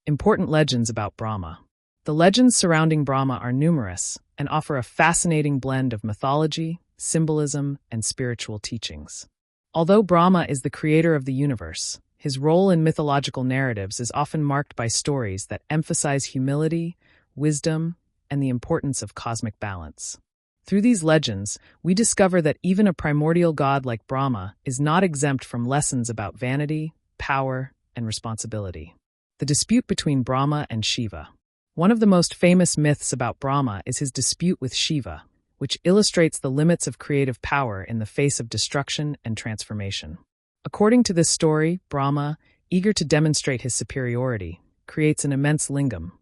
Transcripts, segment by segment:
Important legends about Brahma. The legends surrounding Brahma are numerous and offer a fascinating blend of mythology, symbolism, and spiritual teachings. Although Brahma is the creator of the universe, his role in mythological narratives is often marked by stories that emphasize humility, wisdom, and the importance of cosmic balance. Through these legends, we discover that even a primordial god like Brahma is not exempt from lessons about vanity, power, and responsibility. The dispute between Brahma and Shiva. One of the most famous myths about Brahma is his dispute with Shiva, which illustrates the limits of creative power in the face of destruction and transformation. According to this story, Brahma, eager to demonstrate his superiority, creates an immense lingam,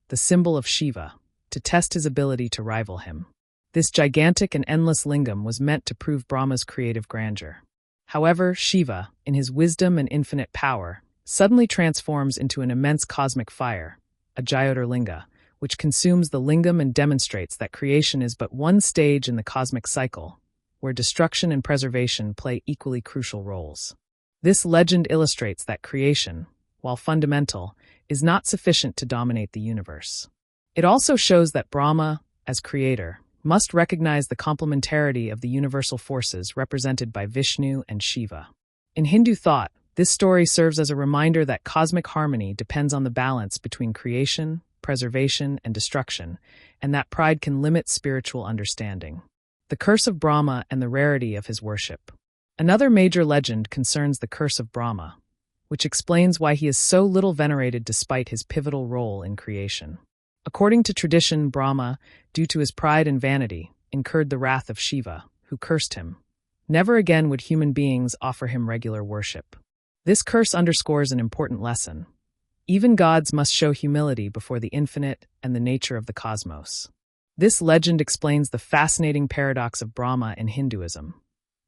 the symbol of Shiva, to test his ability to rival him. This gigantic and endless lingam was meant to prove Brahma's creative grandeur. However, Shiva, in his wisdom and infinite power, suddenly transforms into an immense cosmic fire, a Jyotirlinga, which consumes the lingam and demonstrates that creation is but one stage in the cosmic cycle, where destruction and preservation play equally crucial roles. This legend illustrates that creation, while fundamental, is not sufficient to dominate the universe. It also shows that Brahma, as creator, must recognize the complementarity of the universal forces represented by Vishnu and Shiva. In Hindu thought, this story serves as a reminder that cosmic harmony depends on the balance between creation, preservation, and destruction, and that pride can limit spiritual understanding. The curse of Brahma and the rarity of his worship. Another major legend concerns the curse of Brahma, which explains why he is so little venerated despite his pivotal role in creation. According to tradition, Brahma, due to his pride and vanity, incurred the wrath of Shiva, who cursed him. Never again would human beings offer him regular worship. This curse underscores an important lesson. Even gods must show humility before the infinite and the nature of the cosmos. This legend explains the fascinating paradox of Brahma in Hinduism.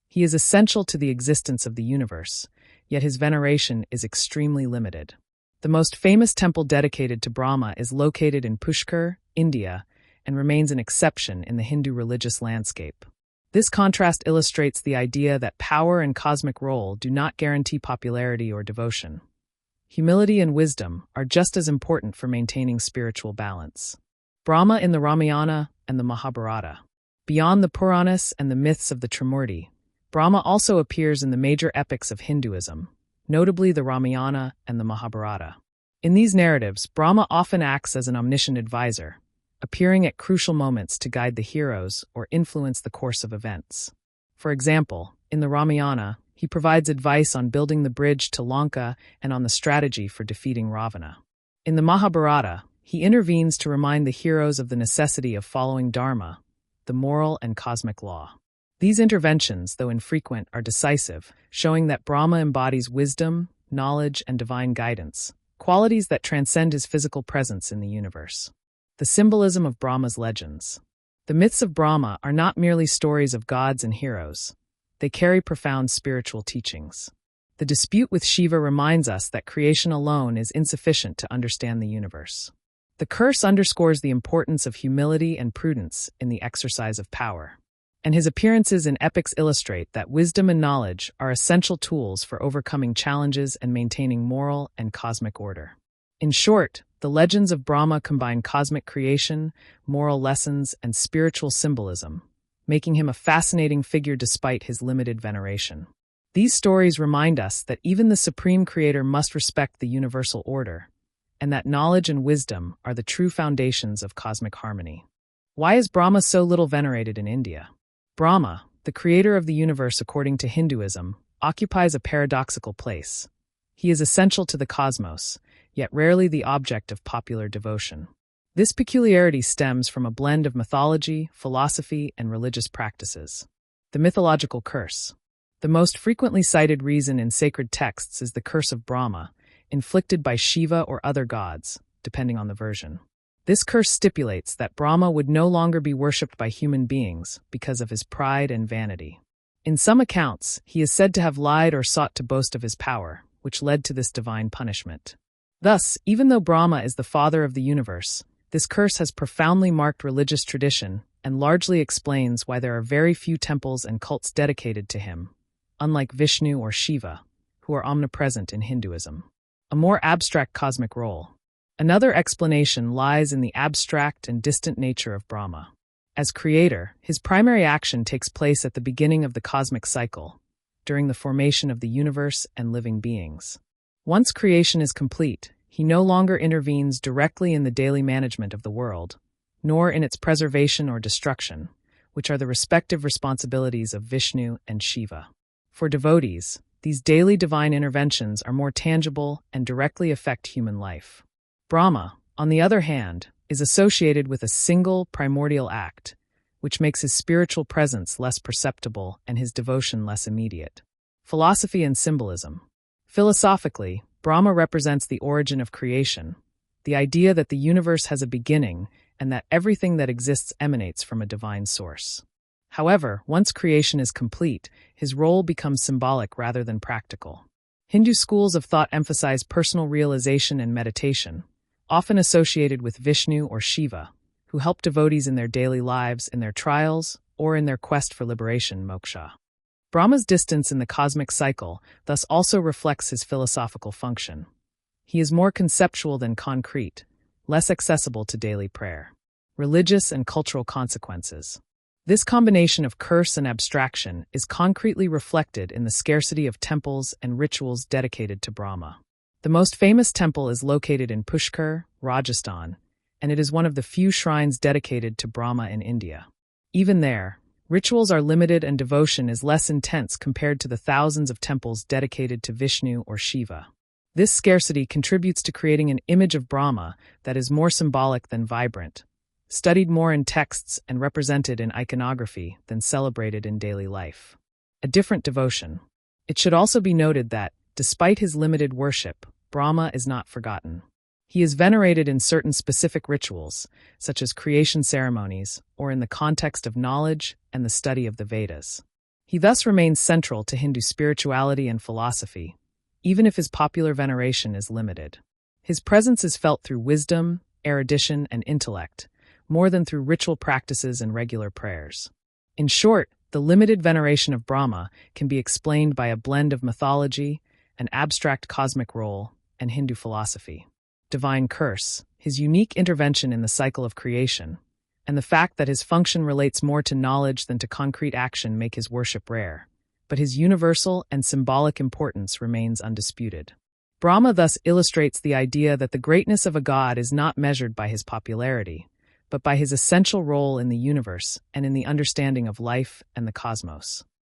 He is essential to the existence of the universe, yet his veneration is extremely limited. The most famous temple dedicated to Brahma is located in Pushkar, India, and remains an exception in the Hindu religious landscape. This contrast illustrates the idea that power and cosmic role do not guarantee popularity or devotion. Humility and wisdom are just as important for maintaining spiritual balance. Brahma in the Ramayana and the Mahabharata. Beyond the Puranas and the myths of the Trimurti, Brahma also appears in the major epics of Hinduism, notably the Ramayana and the Mahabharata. In these narratives, Brahma often acts as an omniscient advisor, appearing at crucial moments to guide the heroes or influence the course of events. For example, in the Ramayana, he provides advice on building the bridge to Lanka and on the strategy for defeating Ravana. In the Mahabharata, he intervenes to remind the heroes of the necessity of following Dharma, the moral and cosmic law. These interventions, though infrequent, are decisive, showing that Brahma embodies wisdom, knowledge, and divine guidance, qualities that transcend his physical presence in the universe. The symbolism of Brahma's legends. The myths of Brahma are not merely stories of gods and heroes. They carry profound spiritual teachings. The dispute with Shiva reminds us that creation alone is insufficient to understand the universe. The curse underscores the importance of humility and prudence in the exercise of power. And his appearances in epics illustrate that wisdom and knowledge are essential tools for overcoming challenges and maintaining moral and cosmic order. In short, the legends of Brahma combine cosmic creation, moral lessons, and spiritual symbolism, making him a fascinating figure despite his limited veneration. These stories remind us that even the supreme creator must respect the universal order, and that knowledge and wisdom are the true foundations of cosmic harmony. Why is Brahma so little venerated in India? Brahma, the creator of the universe according to Hinduism, occupies a paradoxical place. He is essential to the cosmos, yet rarely the object of popular devotion. This peculiarity stems from a blend of mythology, philosophy, and religious practices. The mythological curse. The most frequently cited reason in sacred texts is the curse of Brahma, inflicted by Shiva or other gods, depending on the version. This curse stipulates that Brahma would no longer be worshipped by human beings because of his pride and vanity. In some accounts, he is said to have lied or sought to boast of his power, which led to this divine punishment. Thus, even though Brahma is the father of the universe, this curse has profoundly marked religious tradition and largely explains why there are very few temples and cults dedicated to him, unlike Vishnu or Shiva, who are omnipresent in Hinduism. A more abstract cosmic role. Another explanation lies in the abstract and distant nature of Brahma. As creator, his primary action takes place at the beginning of the cosmic cycle, during the formation of the universe and living beings. Once creation is complete, he no longer intervenes directly in the daily management of the world, nor in its preservation or destruction, which are the respective responsibilities of Vishnu and Shiva. For devotees, these daily divine interventions are more tangible and directly affect human life. Brahma, on the other hand, is associated with a single primordial act, which makes his spiritual presence less perceptible and his devotion less immediate. Philosophy and symbolism. Philosophically, Brahma represents the origin of creation, the idea that the universe has a beginning and that everything that exists emanates from a divine source. However, once creation is complete, his role becomes symbolic rather than practical. Hindu schools of thought emphasize personal realization and meditation, often associated with Vishnu or Shiva, who help devotees in their daily lives, in their trials, or in their quest for liberation, moksha. Brahma's distance in the cosmic cycle thus also reflects his philosophical function. He is more conceptual than concrete, less accessible to daily prayer. Religious and cultural consequences. This combination of curse and abstraction is concretely reflected in the scarcity of temples and rituals dedicated to Brahma. The most famous temple is located in Pushkar, Rajasthan, and it is one of the few shrines dedicated to Brahma in India. Even there, rituals are limited and devotion is less intense compared to the thousands of temples dedicated to Vishnu or Shiva. This scarcity contributes to creating an image of Brahma that is more symbolic than vibrant, studied more in texts and represented in iconography than celebrated in daily life. A different devotion. It should also be noted that, despite his limited worship, Brahma is not forgotten. He is venerated in certain specific rituals, such as creation ceremonies, or in the context of knowledge and the study of the Vedas. He thus remains central to Hindu spirituality and philosophy, even if his popular veneration is limited. His presence is felt through wisdom, erudition, and intellect, more than through ritual practices and regular prayers. In short, the limited veneration of Brahma can be explained by a blend of mythology, an abstract cosmic role, and Hindu philosophy. Divine curse, his unique intervention in the cycle of creation, and the fact that his function relates more to knowledge than to concrete action make his worship rare, but his universal and symbolic importance remains undisputed. Brahma thus illustrates the idea that the greatness of a god is not measured by his popularity, but by his essential role in the universe and in the understanding of life and the cosmos.